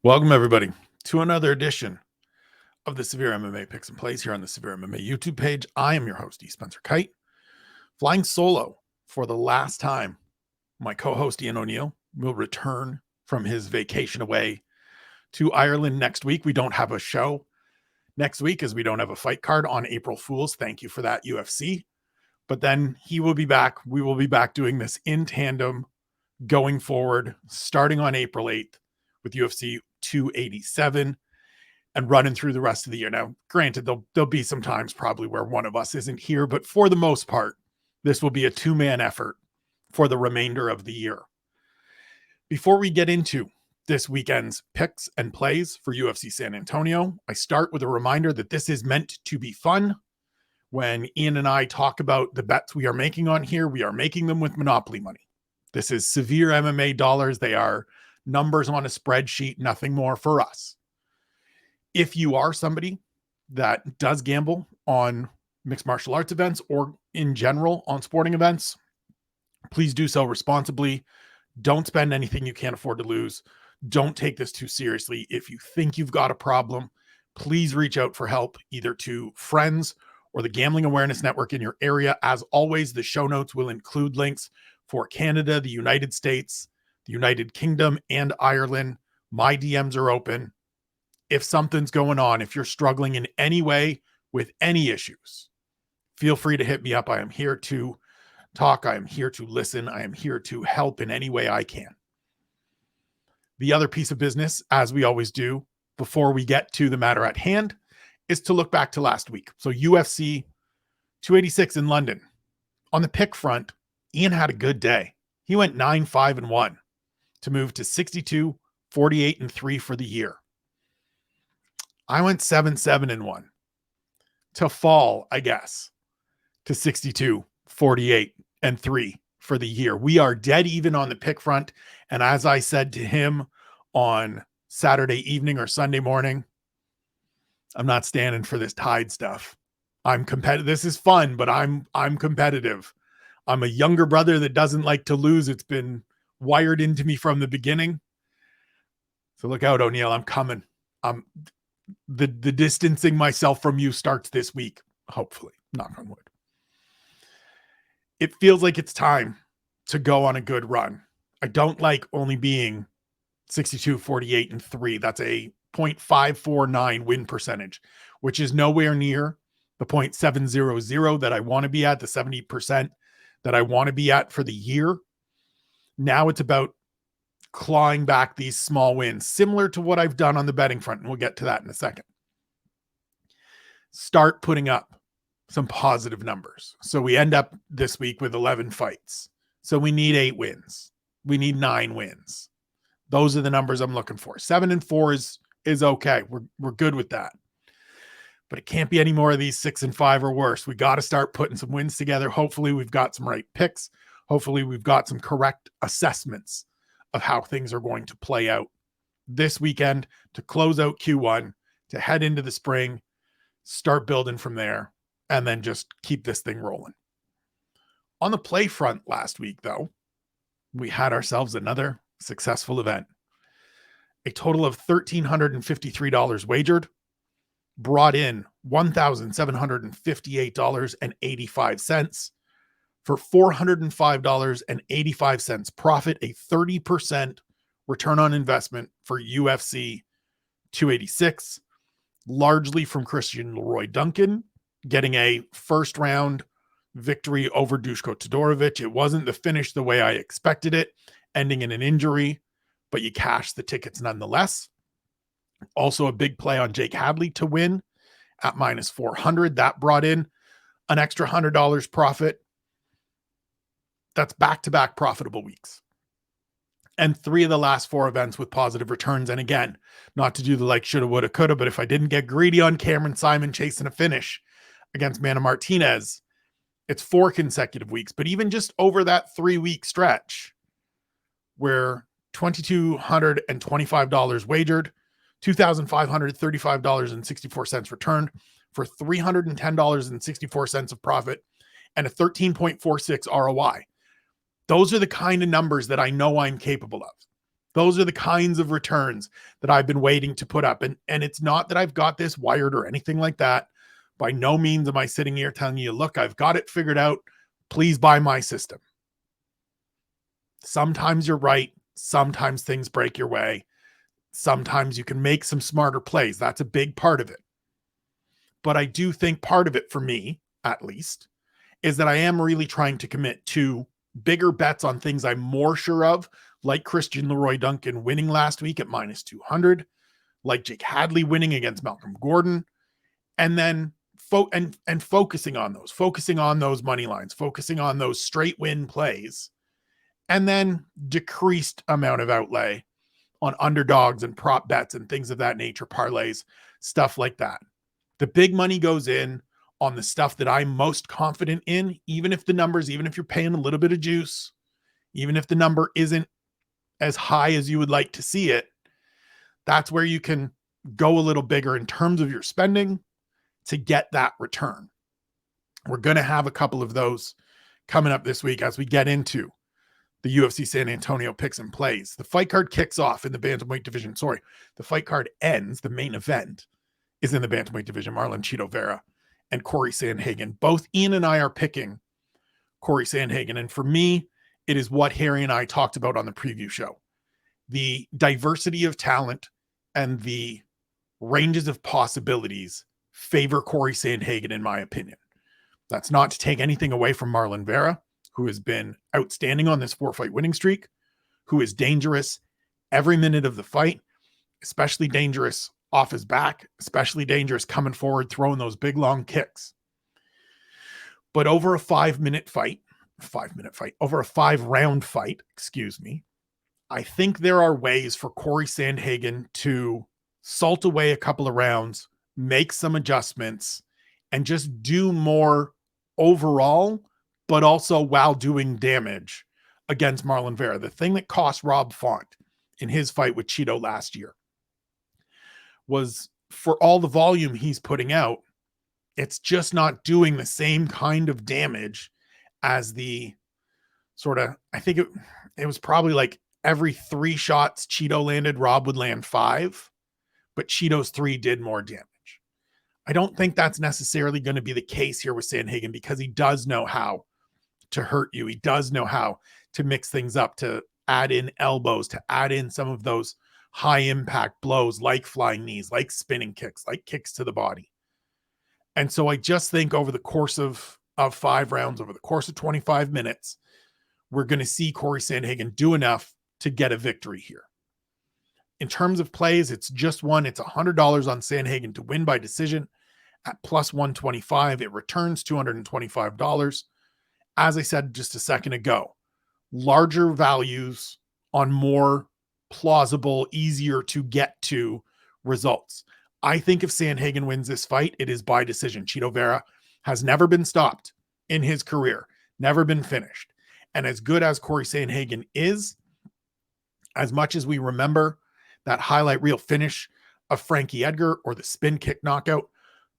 Welcome, everybody, to another edition of the Severe MMA Picks and Plays here on the Severe MMA YouTube page. I am your host, E. Spencer Kyte, flying solo for the last time. My co-host, Ian O'Neill, will return from his vacation away to Ireland next week. We don't have a show next week as we don't have a fight card on April Fools. Thank you for that, UFC. But then he will be back. We will be back doing this in tandem going forward, starting on April 8th with UFC 287 and running through the rest of the year. Now, granted, there'll be some times probably where one of us isn't here, but for the most part, this will be a two-man effort for the remainder of the year. Before we get into this weekend's picks and plays for UFC San Antonio, I start with a reminder that this is meant to be fun. When Ian and I talk about the bets we are making on here, we are making them with Monopoly money. This is severe MMA dollars. They are numbers on a spreadsheet, nothing more for us. If you are somebody that does gamble on mixed martial arts events or in general on sporting events, please do so responsibly. Don't spend anything you can't afford to lose. Don't take this too seriously. If you think you've got a problem, please reach out for help either to friends or the Gambling Awareness Network in your area. As always, the show notes will include links for Canada, the United States, the United Kingdom, and Ireland. My DMs are open. If something's going on, if you're struggling in any way with any issues, feel free to hit me up. I am here to talk. I am here to listen. I am here to help in any way I can. The other piece of business, as we always do, before we get to the matter at hand, is to look back to last week. So UFC 286 in London. On the pick front, Ian had a good day. He went 9-5-1 to move to 62-48-3 for the year. I went 7-7-1 to fall, I guess, to 62-48-3 for the year. We are dead even on the pick front. And as I said to him on Saturday evening or Sunday morning, I'm not standing for this Tide stuff. I'm competitive. This is fun, but I'm competitive. I'm a younger brother that doesn't like to lose. It's been wired into me from the beginning. So look out, O'Neill. I'm coming. The distancing myself from you starts this week, hopefully. Knock on wood. It feels like it's time to go on a good run. I don't like only being 62-48-3. That's a 0.549 win percentage, which is nowhere near the 0.700 that I want to be at, the 70% that I want to be at for the year. Now it's about clawing back these small wins, similar to what I've done on the betting front, and we'll get to that in a second. Start putting up some positive numbers. So we end up this week with 11 fights. So we need 8 wins. We need 9 wins. Those are the numbers I'm looking for. 7-4 is okay. We're good with that. But it can't be any more of these 6-5 or worse. We got to start putting some wins together. Hopefully we've got some right picks. Hopefully we've got some correct assessments of how things are going to play out this weekend to close out Q1, to head into the spring, start building from there, and then just keep this thing rolling. On the play front last week, though, we had ourselves another successful event. A total of $1,353 wagered, brought in $1,758.85 for $405.85 profit, a 30% return on investment for UFC 286, largely from Christian Leroy Duncan, getting a first round victory over Duško Todorovic. It wasn't the finish the way I expected it, ending in an injury, but you cashed the tickets nonetheless. Also a big play on Jake Hadley to win at -400. That brought in an extra $100 profit. That's back-to-back profitable weeks. And 3 of the last 4 events with positive returns. And again, not to do the like, shoulda, woulda, coulda, but if I didn't get greedy on Cameron Simon chasing a finish against Mana Martinez, it's 4 consecutive weeks. But even just over that 3-week stretch where $2,225 wagered, $2,535.64 returned for $310.64 of profit and a 13.46 ROI. Those are the kind of numbers that I know I'm capable of. Those are the kinds of returns that I've been waiting to put up. And it's not that I've got this wired or anything like that. By no means am I sitting here telling you, look, I've got it figured out. Please buy my system. Sometimes you're right. Sometimes things break your way. Sometimes you can make some smarter plays. That's a big part of it. But I do think part of it, for me, at least, is that I am really trying to commit to bigger bets on things I'm more sure of, like Christian Leroy Duncan winning last week at minus 200, like Jake Hadley winning against Malcolm Gordon, and then focusing on those money lines, focusing on those straight win plays, and then decreased amount of outlay on underdogs and prop bets and things of that nature, parlays, stuff like that. The big money goes in on the stuff that I'm most confident in, even if you're paying a little bit of juice, even if the number isn't as high as you would like to see it, that's where you can go a little bigger in terms of your spending to get that return. We're going to have a couple of those coming up this week as we get into the UFC San Antonio picks and plays. The fight card kicks off in the bantamweight division. The fight card ends. The main event is in the bantamweight division. Marlon Chito Vera and Corey Sandhagen. Both Ian and I are picking Corey Sandhagen. And for me, it is what Harry and I talked about on the preview show. The diversity of talent and the ranges of possibilities favor Corey Sandhagen, in my opinion. That's not to take anything away from Marlon Vera, who has been outstanding on this 4-fight winning streak, who is dangerous every minute of the fight, especially dangerous off his back, especially dangerous coming forward, throwing those big long kicks. But over a 5-minute fight, over a 5-round fight, I think there are ways for Corey Sandhagen to salt away a couple of rounds, make some adjustments, and just do more overall, but also while doing damage against Marlon Vera. The thing that cost Rob Font in his fight with Chito last year was, for all the volume he's putting out, it's just not doing the same kind of damage as the sort of, I think it was probably like every 3 shots Chito landed, Rob would land 5, but Chito's 3 did more damage. I don't think that's necessarily going to be the case here with Sandhagen, because he does know how to hurt you. He does know how to mix things up, to add in elbows, to add in some of those high impact blows like flying knees, like spinning kicks, like kicks to the body. And so I just think over the course of 5 rounds, over the course of 25 minutes, we're going to see Corey Sandhagen do enough to get a victory here. In terms of plays, it's just one. It's $100 on Sandhagen to win by decision at plus 125. It returns $225. As I said just a second ago, larger values on more plausible, easier to get to results. I think if Sandhagen wins this fight, it is by decision. Chito Vera has never been stopped in his career, never been finished. And as good as Corey Sandhagen is, as much as we remember that highlight reel finish of Frankie Edgar or the spin kick knockout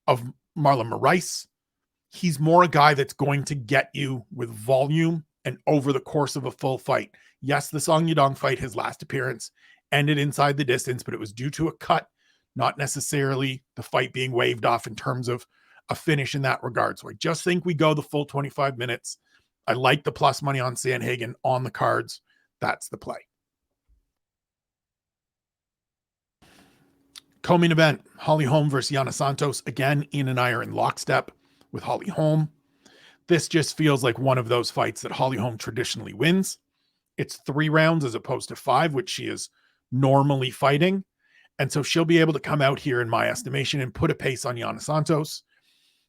of Marlon Moraes, he's more a guy that's going to get you with volume and over the course of a full fight. Yes, the Song Yadong fight, his last appearance, ended inside the distance, but it was due to a cut, not necessarily the fight being waved off in terms of a finish in that regard. So I just think we go the full 25 minutes. I like the plus money on Sandhagen on the cards. That's the play. Co-main event, Holly Holm versus Yana Santos. Again, Ian and I are in lockstep with Holly Holm. This just feels like one of those fights that Holly Holm traditionally wins. It's 3 rounds as opposed to 5, which she is normally fighting. And so she'll be able to come out here, in my estimation, and put a pace on Yana Santos,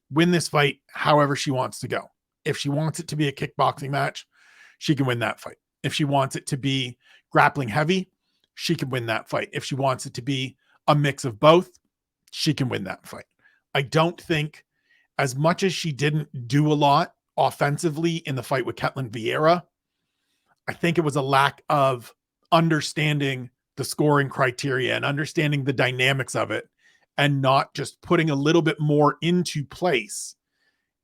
win this fight however she wants to go. If she wants it to be a kickboxing match, she can win that fight. If she wants it to be grappling heavy, she can win that fight. If she wants it to be a mix of both, she can win that fight. I don't think, as much as she didn't do a lot offensively in the fight with Ketlin Vieira, I think it was a lack of understanding the scoring criteria and understanding the dynamics of it, and not just putting a little bit more into place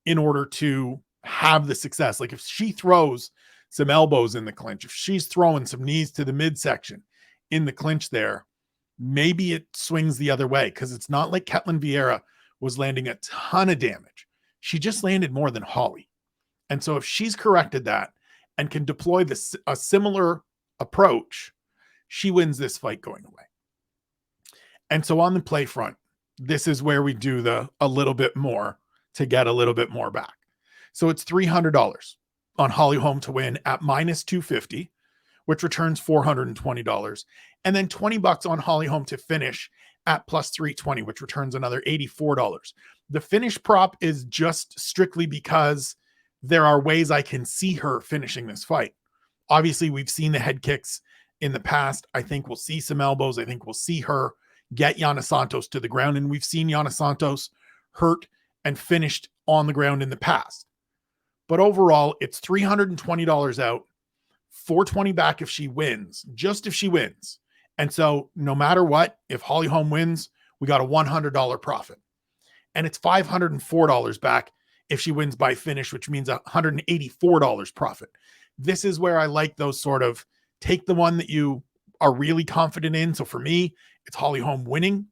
in order to have the success. Like if she throws some elbows in the clinch, if she's throwing some knees to the midsection, in the clinch there, maybe it swings the other way, because it's not like Ketlen Vieira was landing a ton of damage. She just landed more than Holly. And so if she's corrected that and can deploy a similar approach, she wins this fight going away. And so on the play front, this is where we do a little bit more to get a little bit more back. So it's $300 on Holly Holm to win at minus 250, which returns $420. And then $20 on Holly Holm to finish at plus 320, which returns another $84. The finish prop is just strictly because there are ways I can see her finishing this fight. Obviously, we've seen the head kicks in the past. I think we'll see some elbows. I think we'll see her get Yana Santos to the ground. And we've seen Yana Santos hurt and finished on the ground in the past. But overall, it's $320 out, $420 back if she wins, just if she wins. And so no matter what, if Holly Holm wins, we got a $100 profit. And it's $504 back if she wins by finish, which means $184 profit. This is where I like those sort of take the one that you are really confident in. So for me, it's Holly Holm winning,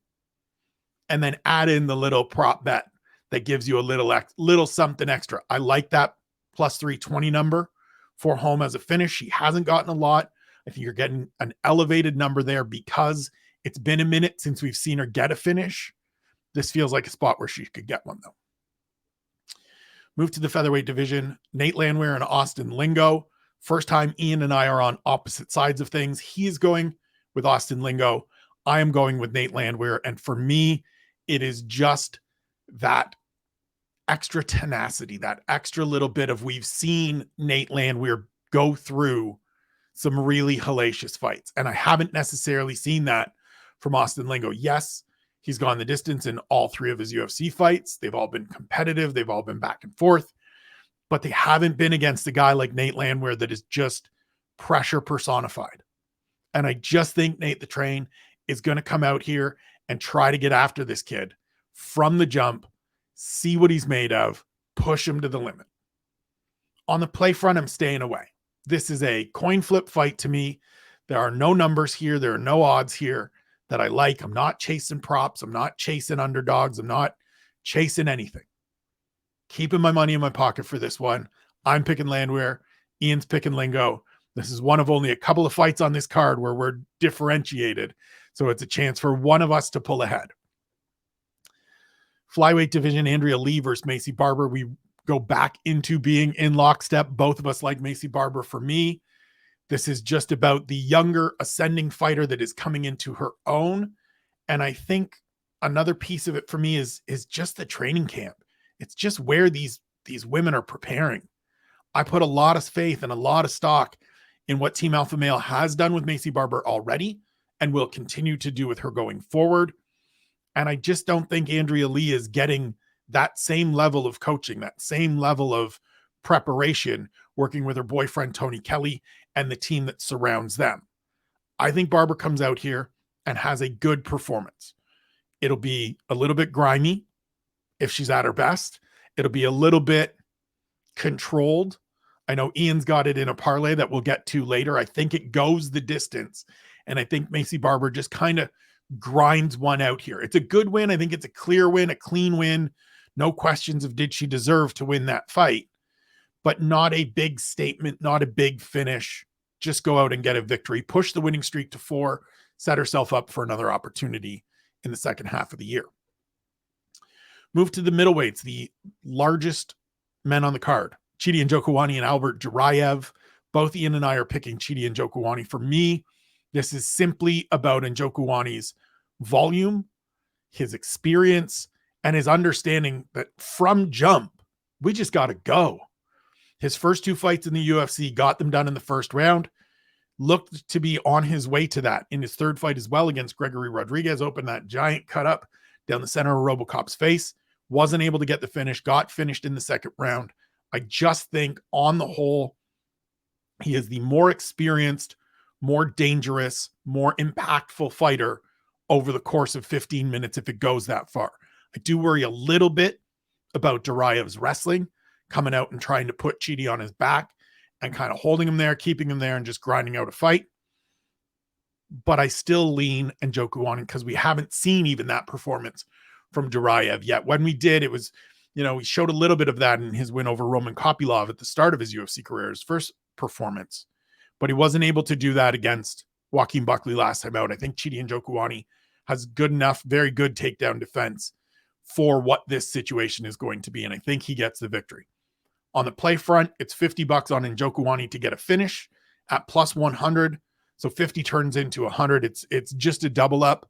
and then add in the little prop bet that gives you a little something extra. I like that plus 320 number for Holm as a finish. She hasn't gotten a lot. I think you're getting an elevated number there because it's been a minute since we've seen her get a finish. This feels like a spot where she could get one, though. Move to the featherweight division. Nate Landwehr and Austin Lingo. First time Ian and I are on opposite sides of things. He is going with Austin Lingo. I am going with Nate Landwehr. And for me, it is just that extra tenacity, that extra little bit of we've seen Nate Landwehr go through some really hellacious fights. And I haven't necessarily seen that from Austin Lingo. Yes, he's gone the distance in all three of his UFC fights. They've all been competitive. They've all been back and forth. But they haven't been against a guy like Nate Landwehr that is just pressure personified. And I just think Nate the Train is going to come out here and try to get after this kid from the jump, see what he's made of, push him to the limit. On the play front, I'm staying away. This is a coin flip fight to me. There are no numbers here. There are no odds here that I like. I'm not chasing props. I'm not chasing underdogs. I'm not chasing anything. Keeping my money in my pocket for this one. I'm picking Landwehr. Ian's picking Lingo. This is one of only a couple of fights on this card where we're differentiated. So it's a chance for one of us to pull ahead. Flyweight division, Andrea Lee versus Macy Barber. We go back into being in lockstep. Both of us like Macy Barber. For me, this is just about the younger ascending fighter that is coming into her own. And I think another piece of it for me is just the training camp. It's just where these women are preparing. I put a lot of faith and a lot of stock in what Team Alpha Male has done with Macy Barber already and will continue to do with her going forward. And I just don't think Andrea Lee is getting that same level of coaching, that same level of preparation, working with her boyfriend, Tony Kelly, and the team that surrounds them. I think Barber comes out here and has a good performance. It'll be a little bit grimy if she's at her best. It'll be a little bit controlled. I know Ian's got it in a parlay that we'll get to later. I think it goes the distance. And I think Macy Barber just kind of grinds one out here. It's a good win. I think it's a clear win, a clean win. No questions of did she deserve to win that fight, but not a big statement, not a big finish. Just go out and get a victory, push the winning streak to 4, set herself up for another opportunity in the second half of the year. Move to the middleweights, the largest men on the card. Chidi Njokuani and Albert Jurayev. Both Ian and I are picking Chidi Njokuani. For me, this is simply about Njokuani's volume, his experience, and his understanding that from jump, we just got to go. His first 2 fights in the UFC got them done in the first round. Looked to be on his way to that in his third fight as well against Gregory Rodriguez. Opened that giant cut up down the center of RoboCop's face. Wasn't able to get the finish. Got finished in the second round. I just think on the whole, he is the more experienced, more dangerous, more impactful fighter over the course of 15 minutes if it goes that far. I do worry a little bit about Durayev's wrestling, coming out and trying to put Chidi on his back and kind of holding him there, keeping him there, and just grinding out a fight. but I still lean Njokuani because we haven't seen even that performance from Duraev yet. When we did, it was, he showed a little bit of that in his win over Roman Kopylov at the start of his UFC career, his first performance, but he wasn't able to do that against Joaquin Buckley last time out. I think Chidi Njokuani has good enough, very good takedown defense for what this situation is going to be, and I think he gets the victory. On the play front, it's $50 on Njokuani to get a finish at plus 100. So 50 turns into 100. It's just a double up.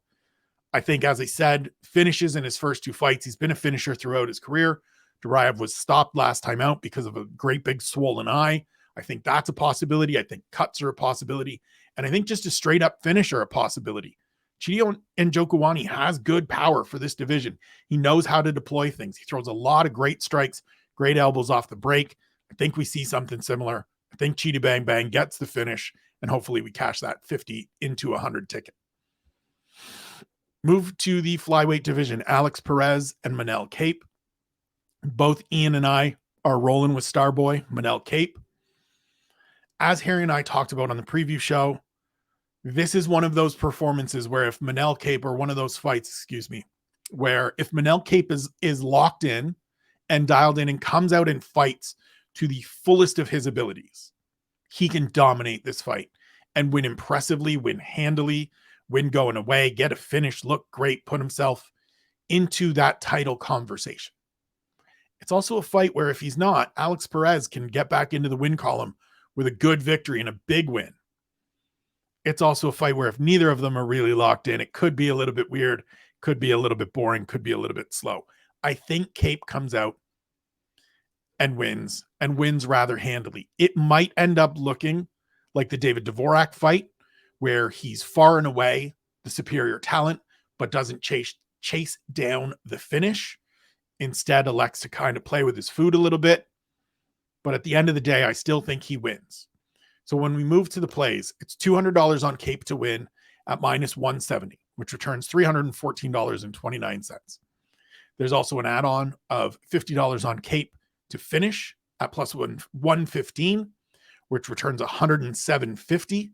I think, as I said, finishes in his first two fights. He's been a finisher throughout his career. Duraev was stopped last time out because of a great big swollen eye. I think that's a possibility. I think cuts are a possibility. And I think just a straight up finish are a possibility. Chidi Njokuani has good power for this division. He knows how to deploy things. He throws a lot of great strikes, great elbows off the break. I think we see something similar. I think Chidi Bang Bang gets the finish, and hopefully we cash that 50 into 100 ticket. Move to the flyweight division. Alex Perez and Manel Kape. Both Ian and I are rolling with Starboy, Manel Kape. As Harry and I talked about on the preview show, this is one of those performances where if Manel Kape, or one of those fights, where if Manel Kape is locked in and dialed in and comes out and fights to the fullest of his abilities, he can dominate this fight and win impressively, win handily, win going away, get a finish, look great, put himself into that title conversation. It's also a fight where if he's not, Alex Perez can get back into the win column with a good victory and a big win. It's also a fight where if neither of them are really locked in, it could be a little bit weird, could be a little bit boring, could be a little bit slow. I think Kape comes out and wins rather handily. It might end up looking like the David Dvorak fight, where he's far and away the superior talent, but doesn't chase down the finish. Instead, elects to kind of play with his food a little bit. But at the end of the day, I still think he wins. So when we move to the plays, it's $200 on Kape to win at minus 170, which returns $314.29. There's also an add-on of $50 on Kape to finish at plus 115, which returns $107.50.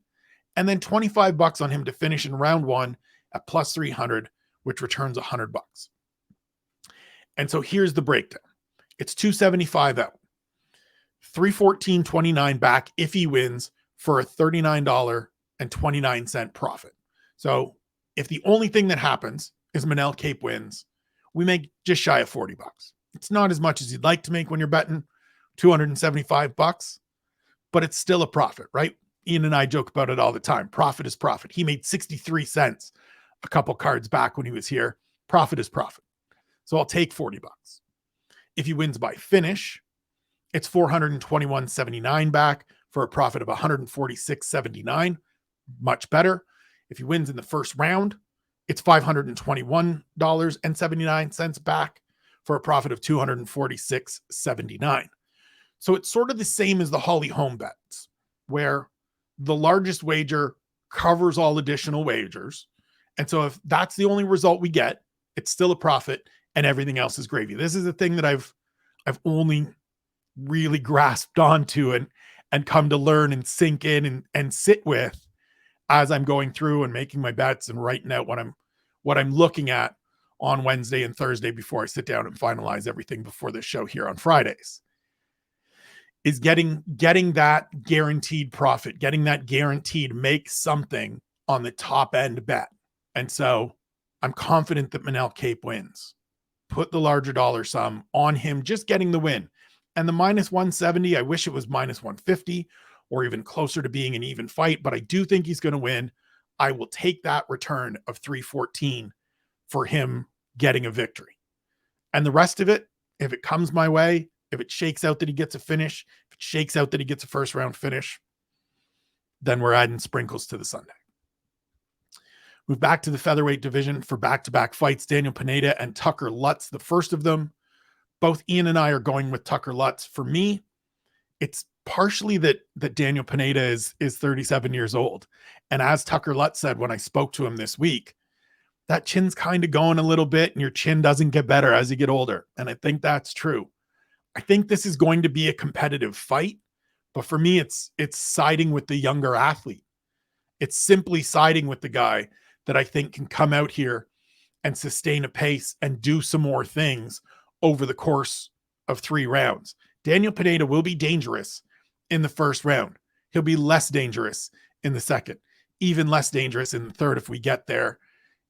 And then $25 on him to finish in round one at plus 300, which returns $100. And so here's the breakdown. It's 275 out, 314.29 back if he wins for a $39.29 profit. So if the only thing that happens is Manel Kape wins, we make just shy of $40. It's not as much as you'd like to make when you're betting $275, but it's still a profit, right? Ian and I joke about it all the time. Profit is profit. He made 63 cents a couple cards back when he was here. Profit is profit. So I'll take $40. If he wins by finish, it's $421.79 back for a profit of $146.79. Much better. If he wins in the first round, it's $521.79 back for a profit of $246.79. So it's sort of the same as the Holly home bets, where the largest wager covers all additional wagers. And so if that's the only result we get, it's still a profit and everything else is gravy. This is a thing that I've only really grasped onto and come to learn and sink in and sit with as I'm going through and making my bets and writing out what I'm looking at on Wednesday and Thursday before I sit down and finalize everything before this show here on Fridays, is getting that guaranteed profit, getting that guaranteed make something on the top end bet. And so I'm confident that Manel Kape wins. Put the larger dollar sum on him, just getting the win. And the minus 170, I wish it was minus 150 or even closer to being an even fight, but I do think he's going to win. I will take that return of 314 for him getting a victory. And the rest of it, if it comes my way, if it shakes out that he gets a finish, if it shakes out that he gets a first round finish, then we're adding sprinkles to the Sunday. Move back to the featherweight division for back-to-back fights, Daniel Pineda and Tucker Lutz, the first of them. Both Ian and I are going with Tucker Lutz. For me, it's partially that Daniel Pineda is 37 years old. And as Tucker Lutz said when I spoke to him this week, that chin's kind of going a little bit and your chin doesn't get better as you get older. And I think that's true. I think this is going to be a competitive fight, but for me, it's siding with the younger athlete. It's simply siding with the guy that I think can come out here and sustain a pace and do some more things over the course of 3 rounds. Daniel Pineda will be dangerous in the first round. He'll be less dangerous in the second, even less dangerous in the third if we get there.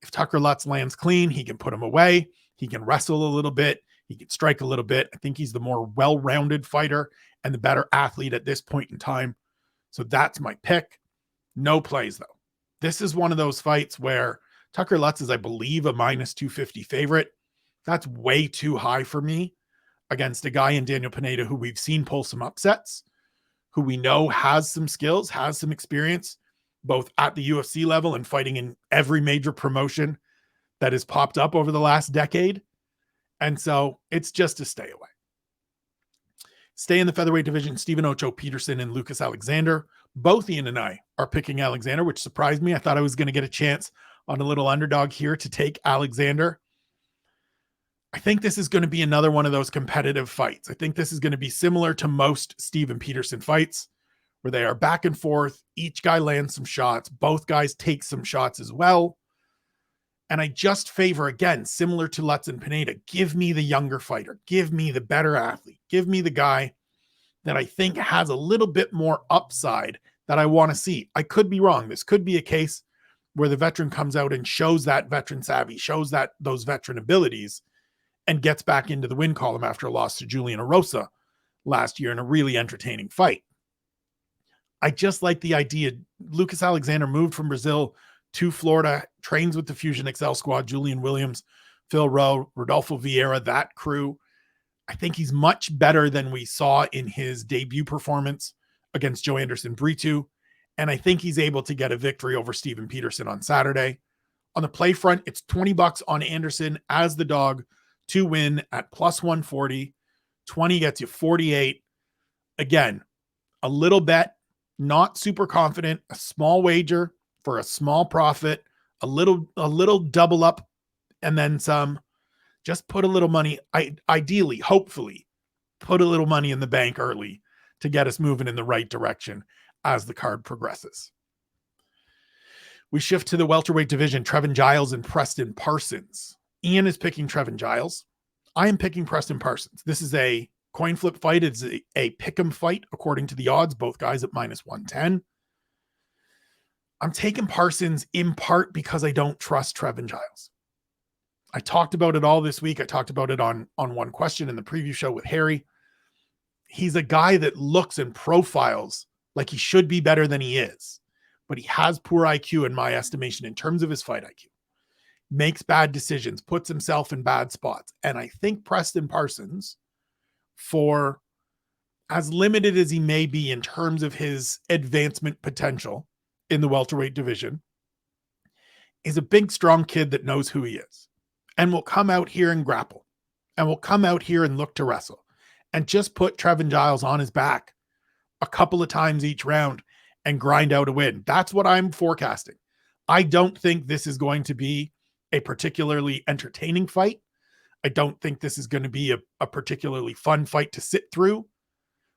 If Tucker Lutz lands clean, he can put him away. He can wrestle a little bit. He can strike a little bit. I think he's the more well-rounded fighter and the better athlete at this point in time. So that's my pick. No plays, though. This is one of those fights where Tucker Lutz is, I believe, a minus 250 favorite. That's way too high for me against a guy in Daniel Pineda who we've seen pull some upsets, who we know has some skills, has some experience, both at the UFC level and fighting in every major promotion that has popped up over the last decade. And so it's just a stay away. Stay in the featherweight division, Stephen Ocho Peterson and Lucas Alexander. Both Ian and I are picking Alexander, which surprised me. I thought I was going to get a chance on a little underdog here to take Alexander. I think this is going to be another one of those competitive fights. I think this is going to be similar to most Stephen Peterson fights, where they are back and forth. Each guy lands some shots. Both guys take some shots as well. And I just favor, again, similar to Lutz and Pineda, give me the younger fighter. Give me the better athlete. Give me the guy that I think has a little bit more upside that I want to see. I could be wrong. This could be a case where the veteran comes out and shows that veteran savvy, shows that those veteran abilities, and gets back into the win column after a loss to Julian Erosa last year in a really entertaining fight. I just like the idea. Lucas Alexander moved from Brazil to Florida, trains with the Fusion XL squad, Julian Williams, Phil Rowe, Rodolfo Vieira, that crew. I think he's much better than we saw in his debut performance against Joe Anderson Brito. And I think he's able to get a victory over Stephen Peterson on Saturday. On the play front, it's $20 on Anderson as the dog to win at plus 140. 20 gets you 48. Again, a little bet, not super confident, a small wager for a small profit, a little double up and then some. Just put a little money, ideally, hopefully, put a little money in the bank early to get us moving in the right direction as the card progresses. We shift to the welterweight division, Trevin Giles and Preston Parsons. Ian is picking Trevin Giles. I am picking Preston Parsons. This is a coin flip fight. It's a pick'em fight, according to the odds, both guys at minus 110. I'm taking Parsons in part because I don't trust Trevin Giles. I talked about it all this week. I talked about it on One Question in the preview show with Harry. He's a guy that looks and profiles like he should be better than he is, but he has poor IQ in my estimation in terms of his fight IQ. Makes bad decisions, puts himself in bad spots. And I think Preston Parsons, for as limited as he may be in terms of his advancement potential in the welterweight division, is a big, strong kid that knows who he is and will come out here and grapple and will come out here and look to wrestle and just put Trevin Giles on his back a couple of times each round and grind out a win. That's what I'm forecasting. I don't think this is going to be a particularly entertaining fight. I don't think this is going to be a particularly fun fight to sit through,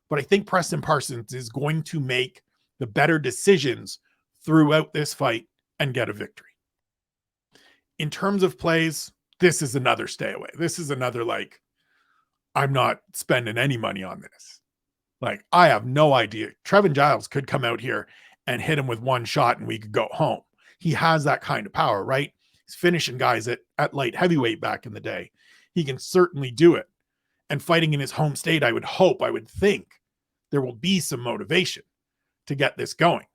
but I think Preston Parsons is going to make the better decisions throughout this fight and get a victory. In terms of plays, this is another stay away. This is another, like, I'm not spending any money on this. Like, I have no idea. Trevin Giles could come out here and hit him with one shot and we could go home. He has that kind of power, right? He's finishing guys at light heavyweight back in the day. He can certainly do it. And fighting in his home state, I would think there will be some motivation to get this going.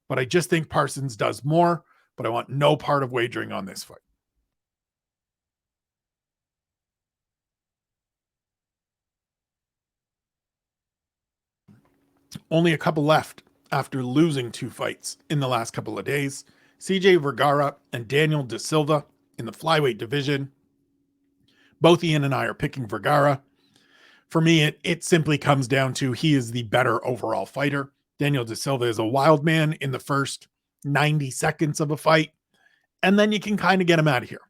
But I just think Parsons does more, but I want no part of wagering on this fight. Only a couple left after losing 2 fights in the last couple of days. CJ Vergara and Daniel De Silva in the flyweight division. Both Ian and I are picking Vergara. For me, it simply comes down to he is the better overall fighter. Daniel De Silva is a wild man in the first 90 seconds of a fight, and then you can kind of get him out of here.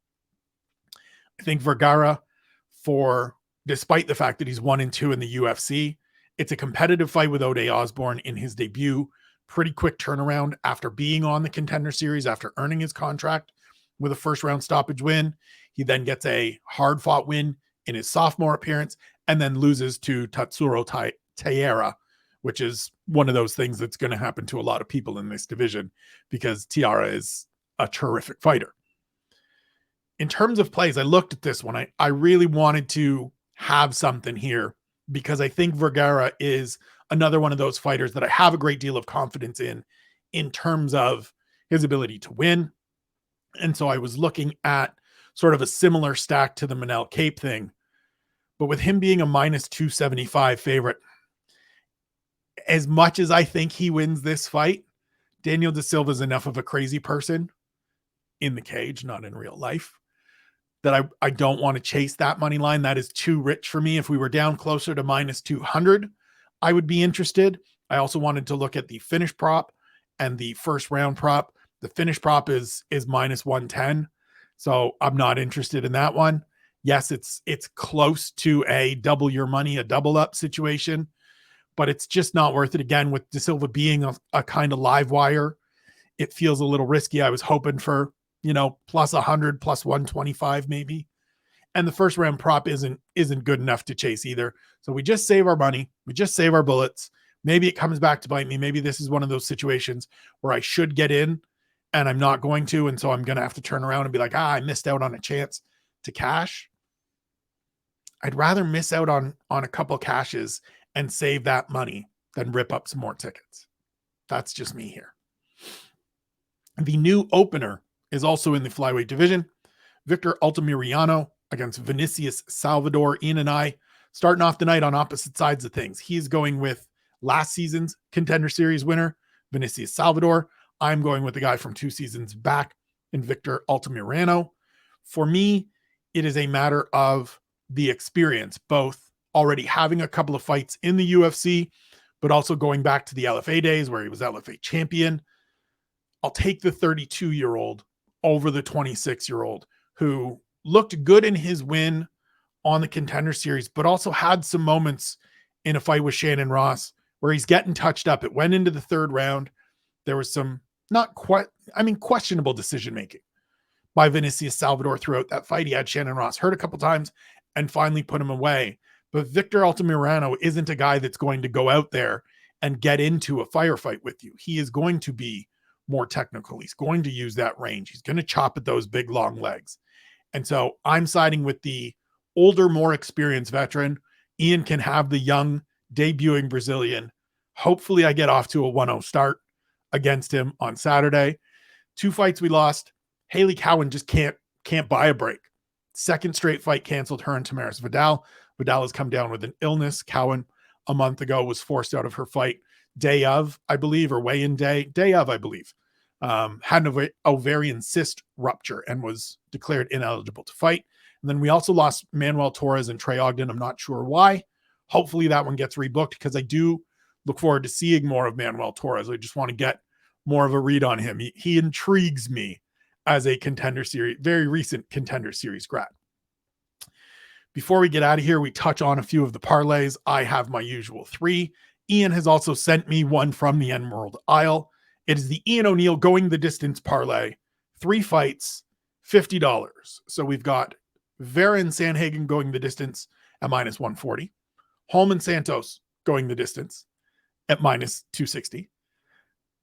I think Vergara, despite the fact that he's 1-2 in the UFC, it's a competitive fight with Ode Osborne in his debut pretty quick turnaround after being on the Contender Series, after earning his contract with a first round stoppage win. He then gets a hard fought win in his sophomore appearance and then loses to Tatsuro Taira, which is one of those things that's going to happen to a lot of people in this division because Taira is a terrific fighter. In terms of plays, I looked at this one. I really wanted to have something here because I think Vergara is another one of those fighters that I have a great deal of confidence in terms of his ability to win. And so I was looking at sort of a similar stack to the Manel Cape thing, but with him being a minus 275 favorite, as much as I think he wins this fight, Daniel De Silva is enough of a crazy person in the cage, not in real life, that I don't want to chase that money line. That is too rich for me. If we were down closer to minus 200, I would be interested. I also wanted to look at the finish prop and the first round prop. The finish prop is minus 110. So I'm not interested in that one. Yes, it's close to a double your money, a double up situation, but it's just not worth it. Again, with De Silva being a kind of live wire, it feels a little risky. I was hoping for, plus 100, plus 125 maybe. And the first round prop isn't good enough to chase either. So we just save our money. We just save our bullets. Maybe it comes back to bite me. Maybe this is one of those situations where I should get in and I'm not going to. And so I'm going to have to turn around and be like, I missed out on a chance to cash. I'd rather miss out on a couple cashes and save that money than rip up some more tickets. That's just me here. The new opener is also in the flyweight division. Victor Altamirano against Vinicius Salvador. Ian and I starting off the night on opposite sides of things. He's going with last season's Contender Series winner, Vinicius Salvador. I'm going with the guy from 2 seasons back in Victor Altamirano. For me, it is a matter of the experience, both already having a couple of fights in the UFC, but also going back to the LFA days where he was LFA champion. I'll take the 32-year-old over the 26-year-old who looked good in his win on the Contender Series, but also had some moments in a fight with Shannon Ross where he's getting touched up. It went into the 3rd round. There was some questionable decision-making by Vinicius Salvador throughout that fight. He had Shannon Ross hurt a couple times and finally put him away. But Victor Altamirano isn't a guy that's going to go out there and get into a firefight with you. He is going to be more technical. He's going to use that range. He's going to chop at those big, long legs. And so I'm siding with the older, more experienced veteran. Ian can have the young, debuting Brazilian. Hopefully I get off to a 1-0 start against him on Saturday. 2 fights we lost. Haley Cowan just can't buy a break. 2nd straight fight canceled, her and Tamaris Vidal. Vidal has come down with an illness. Cowan a month ago was forced out of her fight day of, I believe, or weigh-in day of, I believe. Had an ovarian cyst rupture and was declared ineligible to fight. And then we also lost Manuel Torres and Trey Ogden. I'm not sure why. Hopefully that one gets rebooked because I do look forward to seeing more of Manuel Torres. I just want to get more of a read on him. He intrigues me as a Contender Series, very recent Contender Series grad. Before we get out of here, we touch on a few of the parlays. I have my usual 3. Ian has also sent me one from the Emerald Isle. It is the Ian O'Neill going the distance parlay. 3 fights, $50. So we've got Vera and Sanhagen going the distance at minus 140. Holm and Santos going the distance at minus 260.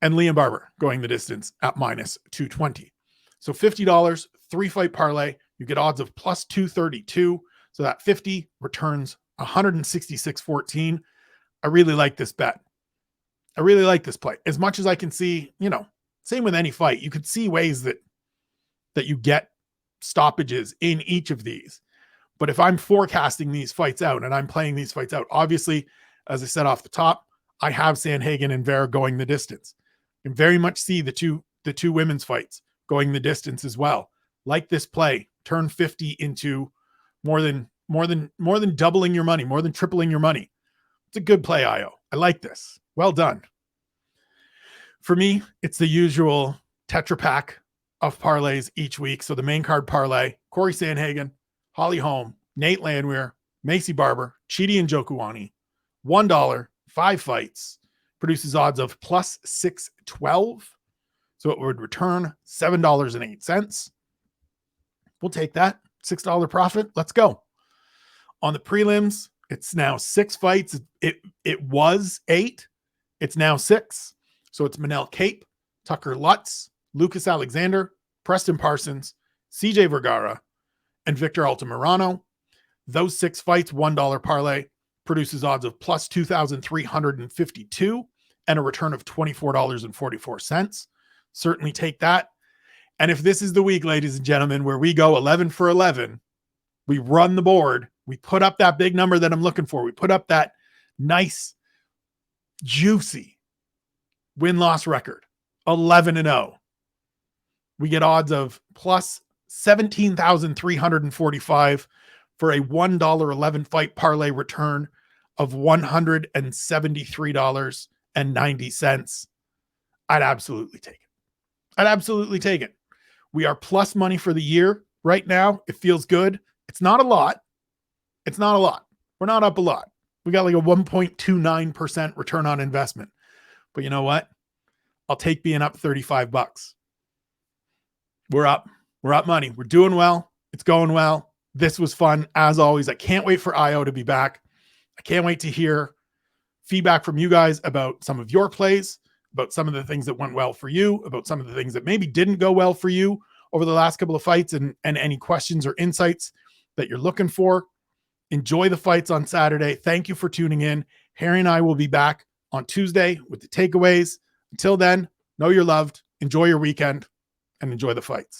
And Liam Barber going the distance at minus 220. So $50, 3-fight parlay. You get odds of plus 232. So that 50 returns 166.14. I really like this bet. I really like this play. As much as I can see, same with any fight, you could see ways that you get stoppages in each of these. But if I'm forecasting these fights out and I'm playing these fights out, obviously, as I said off the top, I have Sanhagen and Vera going the distance. You can very much see the two women's fights going the distance as well. Like this play, turn 50 into more than doubling your money, more than tripling your money. It's a good play, IO. I like this. Well done. For me, it's the usual Tetra Pak of parlays each week. So the main card parlay, Corey Sanhagen, Holly Holm, Nate Landwehr, Macy Barber, Chidi and Jokuani, $1, 5 fights. produces odds of plus 612. So it would return $7.08. We'll take that. $6 profit. Let's go. On the prelims, it's now 6 fights. It was 8. It's now 6. So it's Manel Kape, Tucker Lutz, Lucas Alexander, Preston Parsons, CJ Vergara, and Victor Altamirano. Those 6 fights, $1 parlay, produces odds of plus 2,352 and a return of $24.44. Certainly take that. And if this is the week, ladies and gentlemen, where we go 11 for 11, we run the board, we put up that big number that I'm looking for. We put up that nice, juicy win-loss record, 11-0. We get odds of plus 17,345 for a $1.11 fight parlay return of $173.90. I'd absolutely take it. I'd absolutely take it. We are plus money for the year right now. It feels good. It's not a lot. It's not a lot. We're not up a lot. We got like a 1.29% return on investment. But you know what? I'll take being up $35. We're up. We're up money. We're doing well. It's going well. This was fun. As always, I can't wait for IO to be back. I can't wait to hear feedback from you guys about some of your plays, about some of the things that went well for you, about some of the things that maybe didn't go well for you over the last couple of fights, and any questions or insights that you're looking for. Enjoy the fights on Saturday. Thank you for tuning in. Harry and I will be back on Tuesday with the takeaways. Until then, know you're loved, enjoy your weekend, and enjoy the fights.